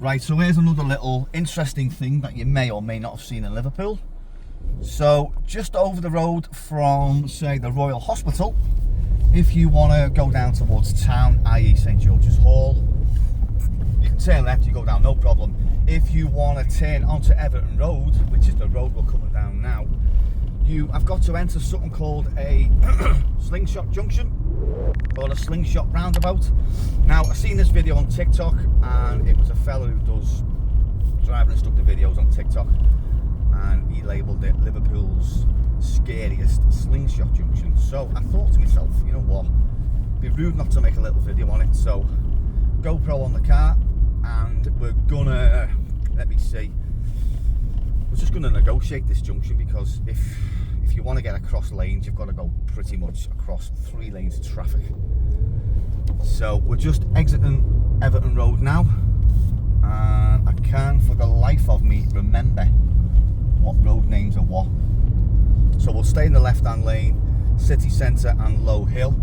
Right, so here's another little interesting thing that you may or may not have seen in Liverpool. So just over the road from, say, the Royal Hospital, if you want to go down towards town, i.e. St George's Hall, you can turn left, you go down, no problem. If you want to turn onto Everton Road, which is the road we're coming down now, I've got to enter something called a Slingshot Junction, or a Slingshot roundabout. Now, I've seen this video on TikTok, and it was a fella who does driving instructor videos on TikTok, and he labelled it Liverpool's scariest Slingshot Junction. So I thought to myself, you know what, it'd be rude not to make a little video on it. So GoPro on the car, and we're gonna, let me see, we're just gonna negotiate this junction, because if you want to get across lanes, you've got to go pretty much across 3 lanes of traffic. So we're just exiting Everton Road now, and I can't for the life of me remember what road names are what. So we'll stay in the left hand lane, city centre and Low Hill,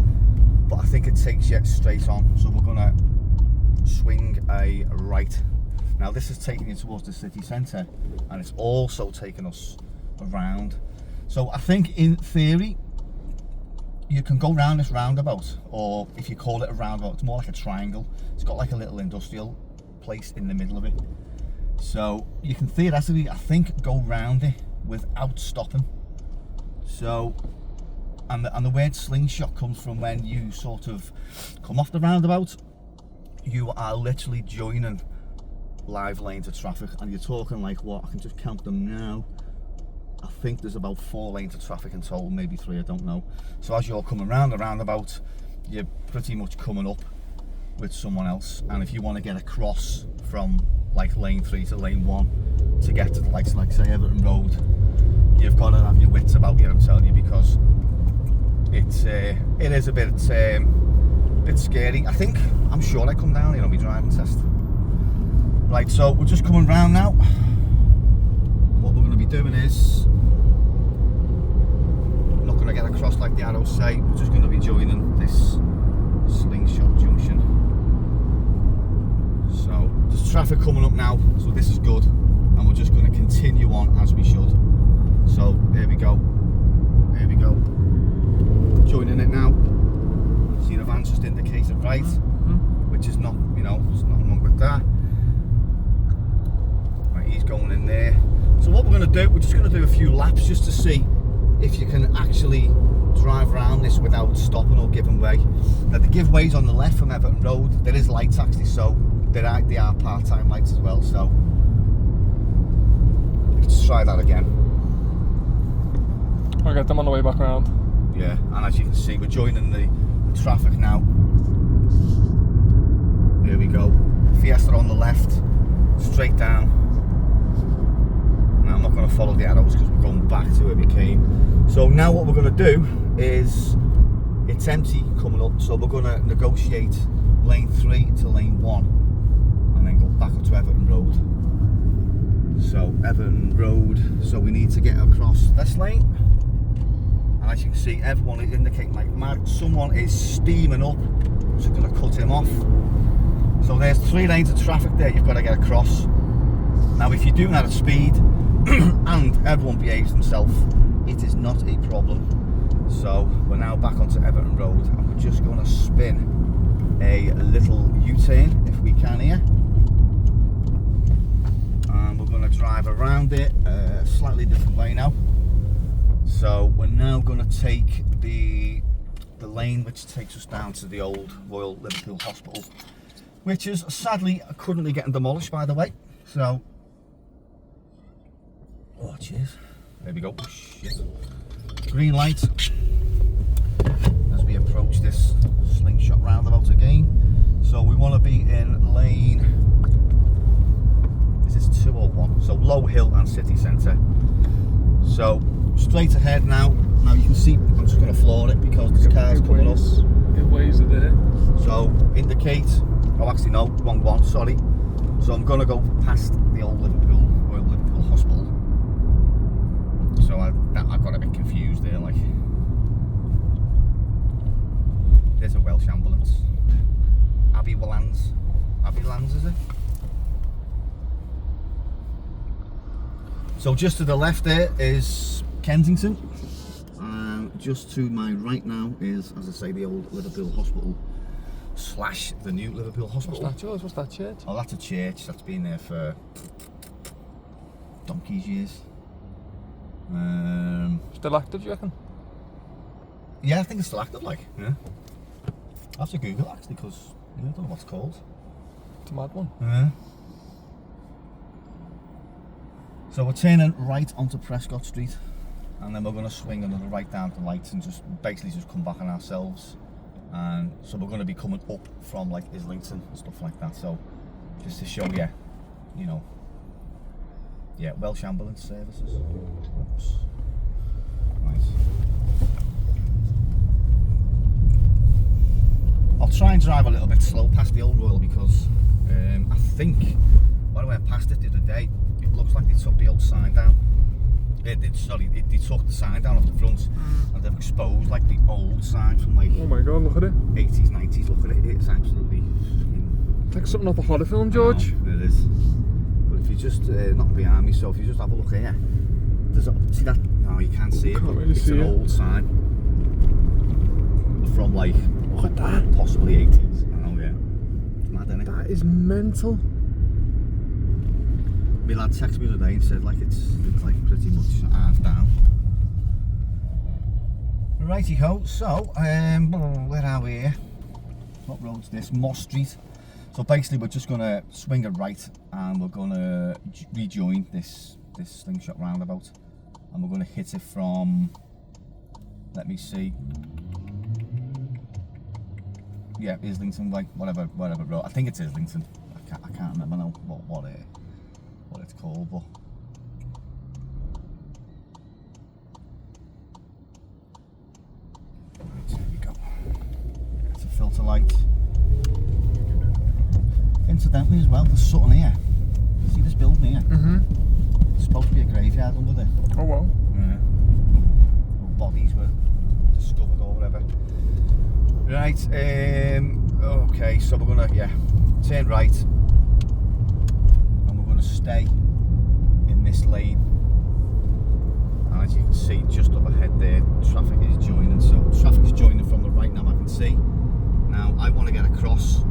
but I think it takes you straight on, so we're gonna swing a right. Now this is taking you towards the city centre, and it's also taking us around. So I think in theory you can go round this roundabout, or if you call it a roundabout, it's more like a triangle. It's got like a little industrial place in the middle of it. So you can theoretically, I think, go round it without stopping. So, and the word slingshot comes from when you sort of come off the roundabout, you are literally joining live lanes of traffic, and you're talking like, what, I can just count them now. I think there's about 4 lanes of traffic in total, maybe 3, I don't know. So as you're coming around the roundabout, you're pretty much coming up with someone else, and if you want to get across from like lane 3 to lane 1 to get to the likes, like say Everton Road, you've got to have your wits about you, I'm telling you, because it is a bit scary. I'm sure I come down here on my driving test. Right, so we're just coming round now. What we're going to be doing is, I'm not going to get across like the arrows say, we're just going to be joining this Slingshot Junction. So there's traffic coming up now, so this is good, and we're just going to continue on as we should. So here we go, joining it now. See, the van's just indicated right, which is not, you know, there's nothing wrong with that. Right, he's going in there. So what we're going to do, we're just going to do a few laps just to see if you can actually drive around this without stopping or giving way. Now the giveways on the left from Everton Road, there is lights actually, so they are part-time lights as well. So let's try that again. I'll get them on the way back round. Yeah, and as you can see, we're joining the traffic now. Here we go. Fiesta on the left, straight down. Now I'm not going to follow the arrows because we're going back to where we came. So now what we're going to do is, it's empty coming up, so we're going to negotiate lane 3 to lane 1 and then go back up to Everton Road. So Everton Road, so we need to get across this lane, and as you can see, everyone is indicating like mad. Someone is steaming up, so going to cut him off. So there's 3 lanes of traffic there you've got to get across. Now if you're doing that at speed and everyone behaves themselves, it is not a problem. So we're now back onto Everton Road, and we're just going to spin a little U-turn if we can here, and we're going to drive around it a slightly different way now. So we're now going to take the lane which takes us down to the old Royal Liverpool Hospital, which is sadly currently getting demolished, by the way. So, oh cheers, there we go. Shit. Green light as we approach this Slingshot roundabout again. So we want to be in lane, is this 2 or 1? So Low Hill and City Centre. So straight ahead now. Now you can see, I'm just going to floor it because this car's coming up. It weighs it there. So indicate, oh actually no, wrong one, sorry. So I'm going to go past the old Royal Liverpool Hospital. So I got a bit confused there, like. There's a Welsh ambulance. Abbey Lands is it? So just to the left there is Kensington, and just to my right now is, as I say, the old Liverpool Hospital slash the new Liverpool Hospital. What's that, George? What's that church? Oh, that's a church that's been there for donkey's years. Still active, do you reckon? Yeah, I think it's still active, like. Yeah. I have to Google actually, because I don't know what it's called. It's a mad one. Yeah. So we're turning right onto Prescott Street, and then we're going to swing another right down to lights and just basically just come back on ourselves. And so we're going to be coming up from like Islington and stuff like that. So just to show you, you know, yeah, Welsh ambulance services. Oops. Nice. I'll try and drive a little bit slow past the old Royal because I think when I went past it the other day, it looks like they took the old sign down. They took the sign down off the front and they've exposed like the old sign from like Oh my god, look at it. 80s, 90s. Look at it, it's absolutely It's like something off a horror film, George. No, it is. But if you just, not behind me, so if you just have a look here, there's a, see that? No, you can't see it, Can't but really it's see an it. old sign from like, look at that, possibly 80s. I know, yeah. It's mad, isn't it? That is mental. My lad texted me the other day and said like it's like pretty much half down. Righty ho, so where are we here? What road's this? Moss Street. So basically we're just gonna swing it right and we're gonna rejoin this Slingshot roundabout, and we're gonna hit it from, let me see, yeah, Islington, like whatever road. I think it's Islington. I can't remember now what it's called, but right, there we go. It's a filter light. Incidentally as well, there's something here. See this building here? It's supposed to be a graveyard under there. Oh well. Yeah. Or bodies were discovered or whatever. Right, okay, so we're gonna, turn right. Stay in this lane, and as you can see just up ahead there, traffic is joining. So traffic is joining from the right now, I can see. Now I want to get across.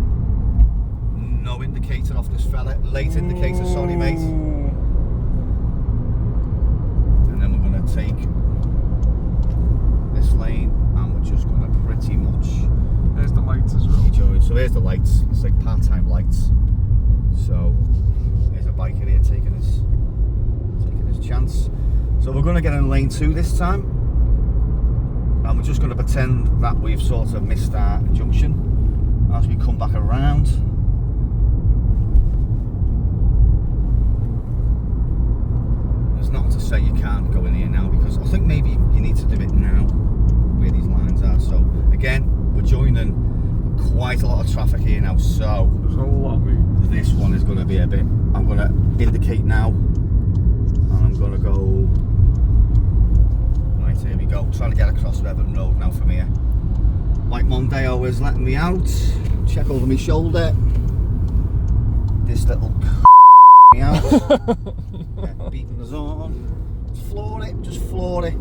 No indicator off this fella. Late indicator, sorry mate. And then we're going to take this lane and we're just going to pretty much, There's the lights as well. rejoin. So here's the lights, it's like part-time lights. So there's a biker here taking his chance. So we're going to get in lane 2 this time, and we're just going to pretend that we've sort of missed our junction as we come back around. There's not to say you can't go in here now, because I think maybe you need to do it now where these lines are. So again, we're joining quite a lot of traffic here now, so There's a lot, mate. this one is going to be a bit, I'm going to indicate now, and I'm going to go, right, here we go, trying to get across Everton Road now from here. Like Mondeo is letting me out, check over my shoulder, this little me out, beating us on, just floor it.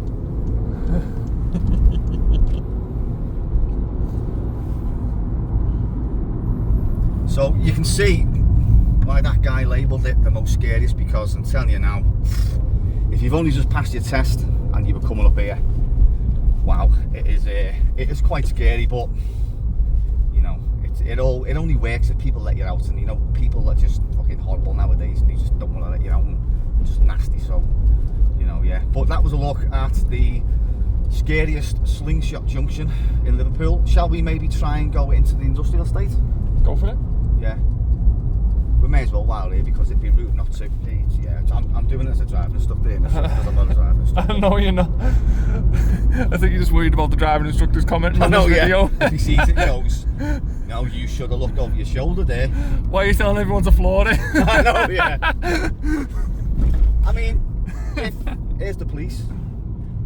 So you can see why that guy labelled it the most scariest, because I'm telling you now, if you've only just passed your test and you were coming up here, wow, it is quite scary. But you know, it only works if people let you out, and you know, people are just fucking horrible nowadays, and they just don't want to let you out, and just nasty. So you know, yeah. But that was a look at the scariest Slingshot junction in Liverpool. Shall we maybe try and go into the industrial estate? Go for it. Yeah, we may as well while here, because it'd be rude not to. Yeah, I'm doing it as a driving instructor because I'm not a driving instructor. No, you're not. I think you're just worried about the driving instructor's comment on this video. If he sees it, he goes, no, you should have looked over your shoulder there. Why are you telling everyone to floor it? I know, yeah. I mean, here's the police.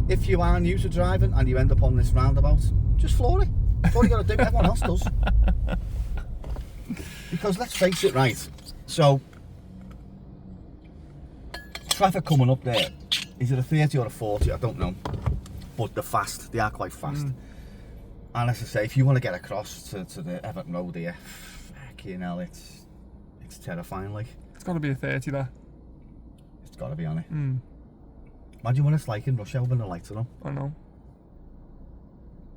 If you are new to driving and you end up on this roundabout, just floor it. That's all you got to do. Everyone else does. Because let's face it, right, so traffic coming up there, is it a 30 or a 40? I don't know. But they're fast, they are quite fast. And as I say, if you want to get across to the Everton Road here, fucking hell, it's terrifying, like. It's got to be a 30 there. It's got to be on it. Imagine what it's like in rush hour when the lights are on. I know.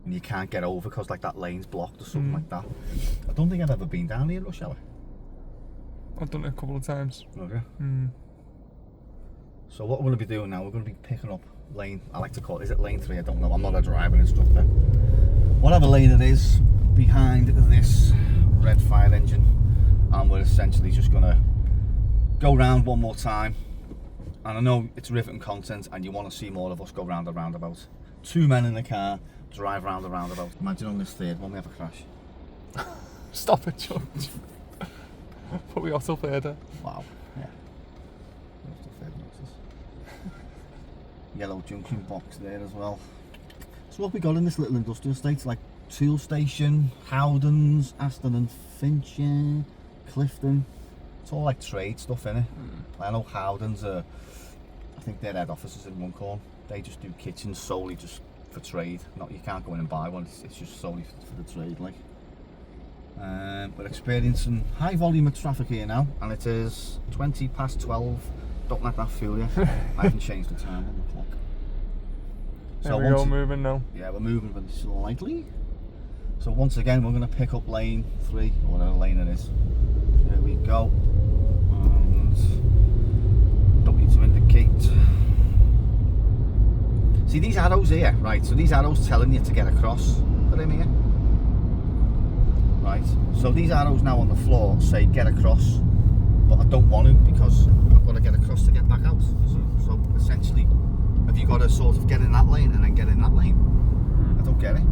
And you can't get over because like that lane's blocked or something like that. I don't think I've ever been down here in rush hour. I've done it a couple of times. Okay. So what we're going to be doing now, we're going to be picking up lane, I like to call it, is it lane 3? I don't know, I'm not a driving instructor. Whatever lane it is, behind this red fire engine, and we're essentially just going to go round one more time. And I know it's riveting content and you want to see more of us go round the roundabout. 2 men in the car, drive round the roundabout. Imagine on this third one we have a crash. Stop it, George. But we are still further. Wow, yeah. Yellow junction box there as well. So what we got in this little industrial estate, like Tool Station, Howdens, Aston and Finch, Clifton. It's all like trade stuff in it. I know Howdens are, I think their head office is in Runcorn. They just do kitchens solely just for trade. Not, you can't go in and buy one, it's just solely for the trade, like. We're experiencing high volume of traffic here now, and it is 20 past 12. Don't let that fool you. I haven't changed the time on the clock. So there we go, moving now. Yeah, we're moving but slightly. So once again, we're going to pick up lane 3, or whatever lane it is. There we go. And don't need to indicate. See these arrows here, right? So these arrows telling you to get across. Put them here. Right. So these arrows now on the floor say get across, but I don't want to because I've got to get across to get back out. So essentially, have you got to sort of get in that lane and then get in that lane? I don't get it.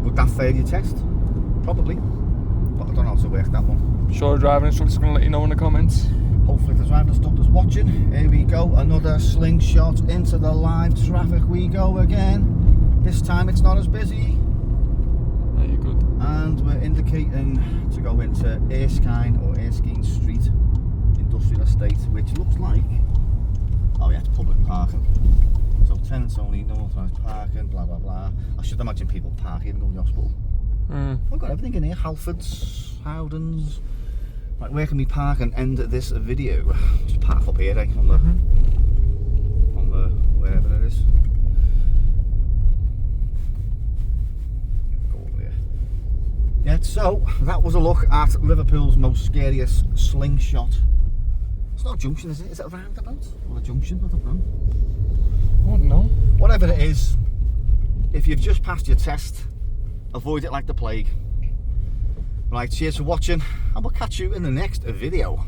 Would that fail your test? Probably, but I don't know how to work that one. Sure, driving instructor's going to let you know in the comments. Hopefully the driving instructor's watching. Here we go, another slingshot into the live traffic we go again. This time it's not as busy. Yeah, you're good. And we're indicating to go into Erskine or Erskine Street Industrial Estate, which looks like, oh yeah, it's public parking. So tenants only, no authorised parking, blah blah blah. I should imagine people park here and go to the hospital. I've got everything in here, Halfords, Howdens. Right, where can we park and end this video? Just park up here, on the wherever it is. Go over here. Yeah, so that was a look at Liverpool's most scariest slingshot. It's not a junction, is it? Is it a roundabout or a junction? I don't know. I don't know. Whatever it is, if you've just passed your test, avoid it like the plague. Right, cheers for watching, and we'll catch you in the next video.